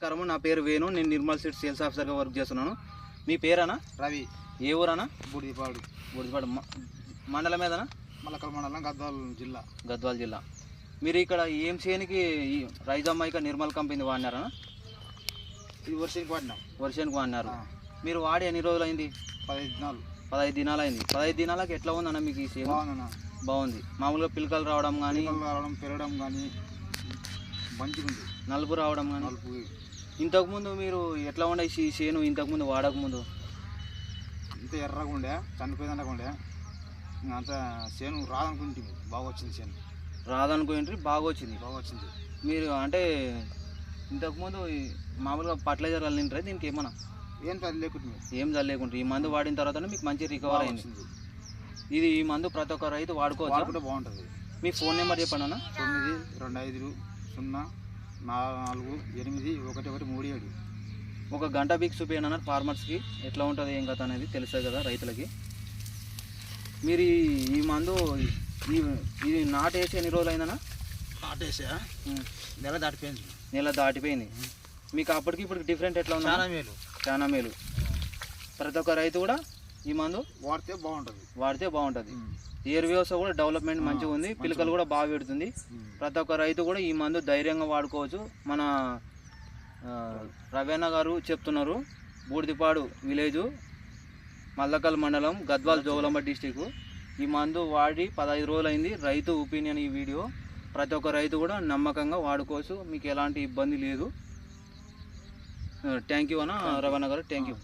నమస్కారం, నా పేరు వేణు. నేను నిర్మల్ సీడ్స్ సేల్స్ ఆఫీసర్గా వర్క్ చేస్తున్నాను. మీ పేరేనా? రవి. ఏ ఊరనా? బూడిదిపాడు. బూడిదిపాడు మండలం ఏదనా? మల్లకల్ మండలం, గద్వాల జిల్లా. మీరు ఇక్కడ ఏం చేయనికి ఈ రైజమ్మైక నిర్మల్ కంపెనీ వాడినారా? ఇది వర్షానికి వాడినారు. మీరు వాడి ఎన్ని రోజులు అయింది? 15 దినాలు. 15 దినాలు అయింది. 15 దినాలకు ఎట్లా ఉందన్న మీకు ఈ చేను? బాగుంది. మామూలుగా పిలకలు రావడం కానీ పెరగడం కానీ మంచిగా ఉంది. నలుపు రావడం కానీ. ఇంతకుముందు మీరు ఎట్లా ఉండే ఈ చేను? ఇంతకుముందు వాడకముందు ఇంత ఎర్రగా ఉండే, చనిపోయిందనుకుండే. అంత చేను రాదనుకుంటుంది. బాగా వచ్చింది చేను. రాదనుకుంటే బాగా వచ్చింది. మీరు అంటే ఇంతకుముందు మామూలుగా ఫర్టిలైజర్ చల్లింటారా దీనికి? ఏమన్నా ఏం చల్లేకుంటారు. ఈ మందు వాడిన తర్వాత మీకు మంచి రికవర్ అయింది. ఇది ఈ మందు ప్రతి ఒక్క రైతు వాడుకోవచ్చు. బాగుంటుంది. మీ ఫోన్ నెంబర్ చెప్పండి అన్న. 92504481137. ఒక గంట బిక్స్ చూపించండి అన్న ఫార్మర్స్కి ఎట్లా ఉంటుంది ఏం కథ అనేది తెలుస్తుంది కదా రైతులకి. మీరు ఈ మందు ఇది నాటేసి ఎన్ని రోజులు అయిందన్నా? నాటేసా నెల దాటిపోయింది. మీకు అప్పటికి ఇప్పుడు డిఫరెంట్ ఎట్లా ఉంది? చాలా మేలు. ప్రతి ఒక్క రైతు కూడా ఈ మందు వాడితే బాగుంటుంది. ఎయిర్ వ్యవస్థ కూడా డెవలప్మెంట్ మంచిగా ఉంది. పిలకలు కూడా బాగా పెడుతుంది. ప్రతి ఒక్క రైతు కూడా ఈ మందు ధైర్యంగా వాడుకోవచ్చు. మన రవేణ గారు చెప్తున్నారు. బూడిదిపాడు విలేజు, మల్లకల్ మండలం, గద్వాల్ జోగులాంబ డిస్టిక్. ఈ మందు వాడి 15 రోజులు అయింది. రైతు ఒపీనియన్ ఈ వీడియో. ప్రతి ఒక్క రైతు కూడా నమ్మకంగా వాడుకోవచ్చు. మీకు ఎలాంటి ఇబ్బంది లేదు. థ్యాంక్ యూ అన్న రవేణ గారు. Thank you.